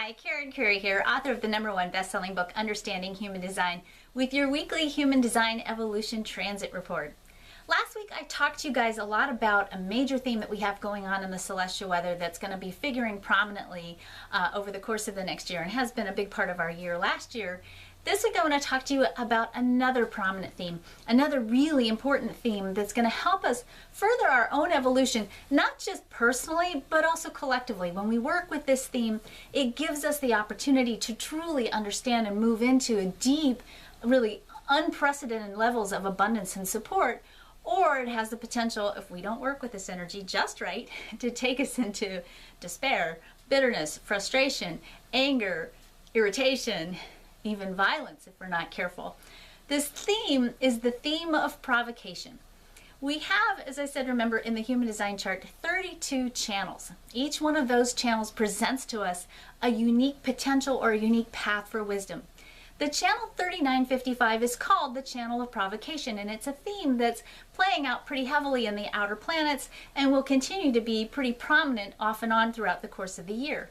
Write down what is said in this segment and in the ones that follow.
Hi, Karen Curry here, author of the #1 best-selling book, Understanding Human Design, with your weekly Human Design Evolution Transit Report. Last week I talked to you guys a lot about a major theme that we have going on in the celestial weather that's going to be figuring prominently over the course of the next year and has been a big part of our year last year. This week I want to talk to you about another prominent theme, another really important theme that's going to help us further our own evolution, not just personally, but also collectively. When we work with this theme, it gives us the opportunity to truly understand and move into a deep, really unprecedented levels of abundance and support, or it has the potential, if we don't work with this energy just right, to take us into despair, bitterness, frustration, anger, irritation, even violence if we're not careful. This theme is the theme of provocation. We have, as I said, remember, in the Human Design chart, 32 channels. Each one of those channels presents to us a unique potential or a unique path for wisdom. The channel 3955 is called the channel of provocation, and it's a theme that's playing out pretty heavily in the outer planets and will continue to be pretty prominent off and on throughout the course of the year.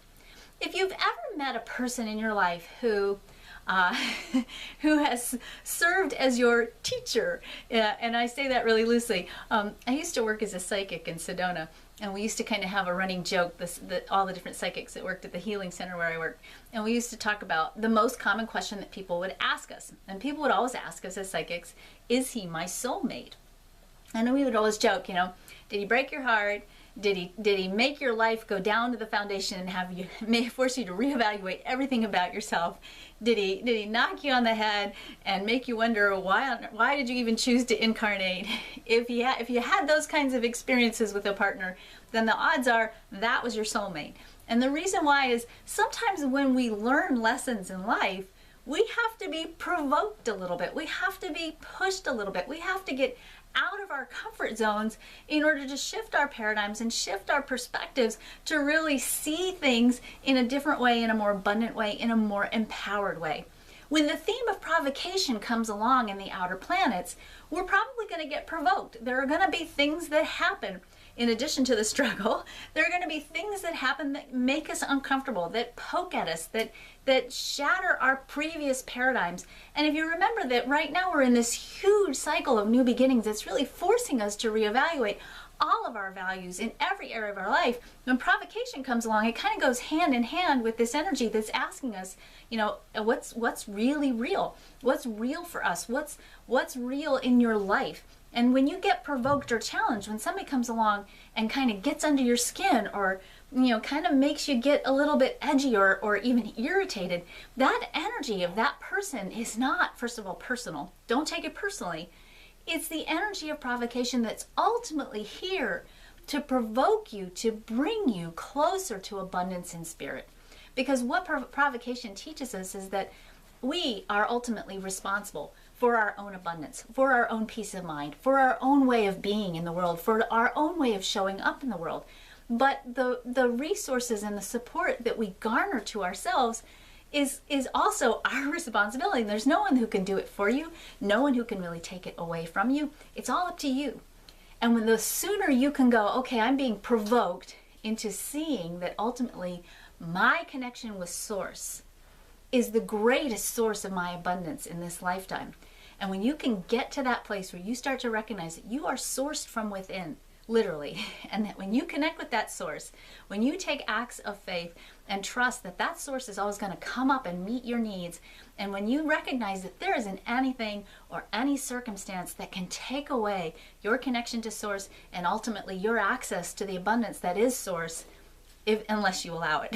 If you've ever met a person in your life who has served as your teacher, and I say that really loosely. I used to work as a psychic in Sedona, and we used to kind of have a running joke, all the different psychics that worked at the healing center where I worked, and we used to talk about the most common question that people would ask us, and people would always ask us as psychics, is he my soulmate? And we would always joke, you know, did he break your heart? Did he make your life go down to the foundation and have you, may force you to reevaluate everything about yourself? Did he knock you on the head and make you wonder why did you even choose to incarnate? If you had those kinds of experiences with a partner, then the odds are that was your soulmate. And the reason why is sometimes when we learn lessons in life, we have to be provoked a little bit. We have to be pushed a little bit. We have to get out of our comfort zones in order to shift our paradigms and shift our perspectives to really see things in a different way, in a more abundant way, in a more empowered way. When the theme of provocation comes along in the outer planets, we're probably going to get provoked. There are going to be things that happen. In addition to the struggle, there are going to be things that happen that make us uncomfortable, that poke at us, that shatter our previous paradigms. And if you remember that right now we're in this huge cycle of new beginnings that's really forcing us to reevaluate all of our values in every area of our life, when provocation comes along, it kind of goes hand in hand with this energy that's asking us, you know, what's really real? What's real for us? What's real in your life? And when you get provoked or challenged, when somebody comes along and kind of gets under your skin or, you know, kind of makes you get a little bit edgy or even irritated, that energy of that person is not, first of all, personal. Don't take it personally. It's the energy of provocation that's ultimately here to provoke you, to bring you closer to abundance in spirit. Because what provocation teaches us is that we are ultimately responsible for our own abundance, for our own peace of mind, for our own way of being in the world, for our own way of showing up in the world. But the resources and the support that we garner to ourselves is also our responsibility. There's no one who can do it for you, no one who can really take it away from you. It's all up to you. And when the sooner you can go, okay, I'm being provoked into seeing that ultimately my connection with Source is the greatest source of my abundance in this lifetime. And when you can get to that place where you start to recognize that you are sourced from within, literally, and that when you connect with that source, when you take acts of faith and trust that that source is always going to come up and meet your needs, and when you recognize that there isn't anything or any circumstance that can take away your connection to Source and ultimately your access to the abundance that is Source, unless you allow it.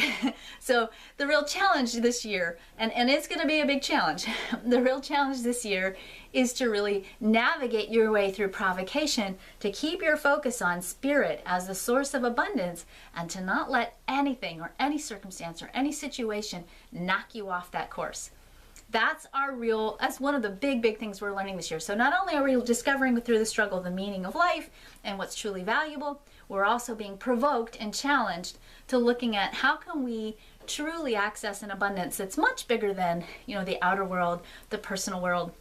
So the real challenge this year, and it's going to be a big challenge, the real challenge this year is to really navigate your way through provocation, to keep your focus on spirit as the source of abundance, and to not let anything or any circumstance or any situation knock you off that course. That's one of the big things we're learning this year. So not only are we discovering through the struggle the meaning of life and what's truly valuable, we're also being provoked and challenged to looking at how can we truly access an abundance that's much bigger than, you know, the outer world, the personal world,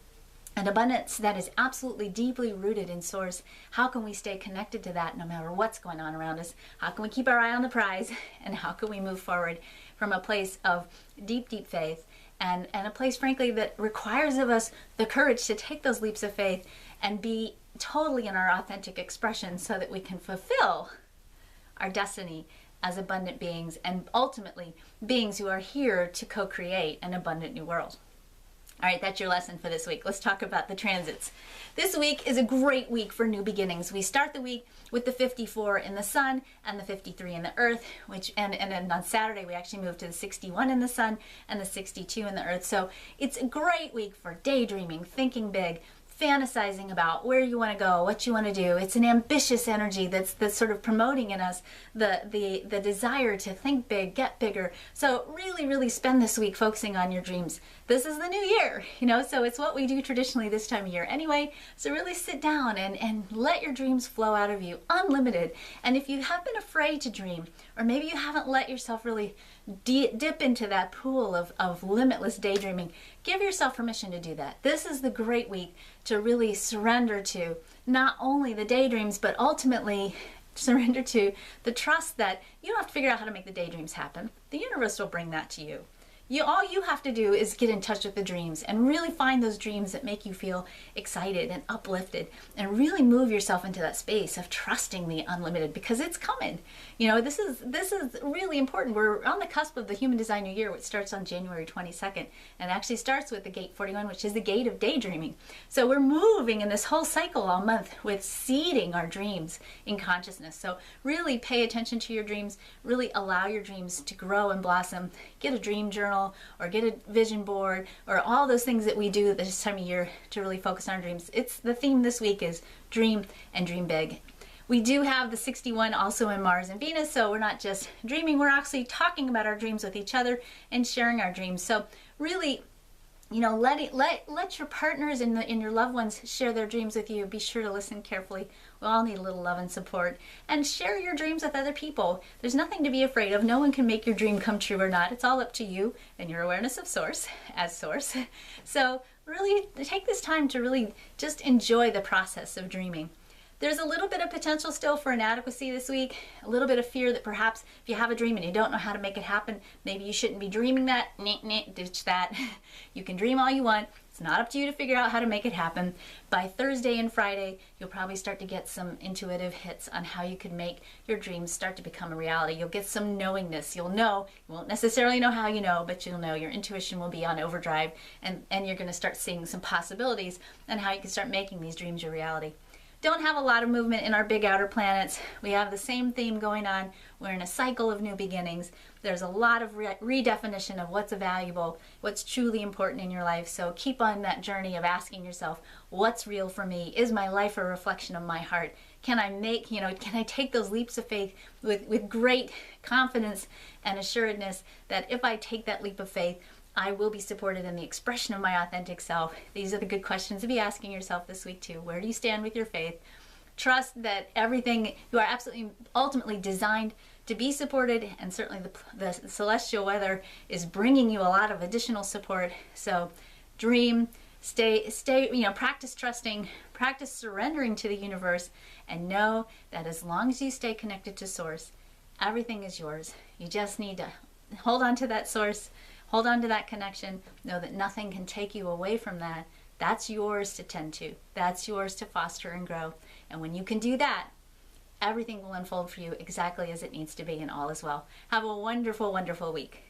an abundance that is absolutely deeply rooted in Source. How can we stay connected to that no matter what's going on around us? How can we keep our eye on the prize? And how can we move forward from a place of deep, deep faith, and a place, frankly, that requires of us the courage to take those leaps of faith and be totally in our authentic expression so that we can fulfill our destiny as abundant beings and ultimately beings who are here to co-create an abundant new world. All right, that's your lesson for this week. Let's talk about the transits. This week is a great week for new beginnings. We start the week with the 54 in the sun and the 53 in the earth, and then on Saturday we actually move to the 61 in the sun and the 62 in the earth. So it's a great week for daydreaming, thinking big, fantasizing about where you want to go, what you want to do. It's an ambitious energy that's sort of promoting in us the desire to think big, get bigger. So really spend this week focusing on your dreams. This is the new year, so it's what we do traditionally this time of year anyway. So really sit down and let your dreams flow out of you, unlimited. And if you have been afraid to dream, or maybe you haven't let yourself really dip into that pool of limitless daydreaming, give yourself permission to do that. This is the great week to really surrender to not only the daydreams, but ultimately surrender to the trust that you don't have to figure out how to make the daydreams happen. The universe will bring that to you. All you have to do is get in touch with the dreams and really find those dreams that make you feel excited and uplifted, and really move yourself into that space of trusting the unlimited, because it's coming. This is really important. We're on the cusp of the Human Design New Year, which starts on January 22nd, and actually starts with the gate 41, which is the gate of daydreaming. So we're moving in this whole cycle all month with seeding our dreams in consciousness. So really pay attention to your dreams, really allow your dreams to grow and blossom. Get a dream journal, or get a vision board, or all those things that we do this time of year to really focus on our dreams. It's the theme this week is dream and dream big. We do have the 61 also in Mars and Venus, so we're not just dreaming, we're actually talking about our dreams with each other and sharing our dreams. So really, let your partners and your loved ones share their dreams with you. Be sure to listen carefully. We all need a little love and support. And share your dreams with other people. There's nothing to be afraid of. No one can make your dream come true or not. It's all up to you and your awareness of Source, as Source. So really take this time to really just enjoy the process of dreaming. There's a little bit of potential still for inadequacy this week, a little bit of fear that perhaps if you have a dream and you don't know how to make it happen, maybe you shouldn't be dreaming that. Ditch that. You can dream all you want. It's not up to you to figure out how to make it happen. By Thursday and Friday, you'll probably start to get some intuitive hits on how you can make your dreams start to become a reality. You'll get some knowingness. You'll know. You won't necessarily know how you know, but you'll know. Your intuition will be on overdrive, and you're going to start seeing some possibilities on how you can start making these dreams your reality. Don't have a lot of movement in our big outer planets. We have the same theme going on. We're in a cycle of new beginnings. There's a lot of redefinition of what's valuable, what's truly important in your life. So keep on that journey of asking yourself, what's real for me? Is my life a reflection of my heart? Can I take those leaps of faith with great confidence and assuredness that if I take that leap of faith, I will be supported in the expression of my authentic self? These are the good questions to be asking yourself this week too. Where do you stand with your faith? Trust that everything, you are absolutely ultimately designed to be supported, and certainly the celestial weather is bringing you a lot of additional support. So dream, stay, practice trusting, practice surrendering to the universe, and know that as long as you stay connected to Source, everything is yours. You just need to hold on to that Source. Hold on to that connection. Know that nothing can take you away from that. That's yours to tend to. That's yours to foster and grow. And when you can do that, everything will unfold for you exactly as it needs to be, and all is well. Have a wonderful, wonderful week.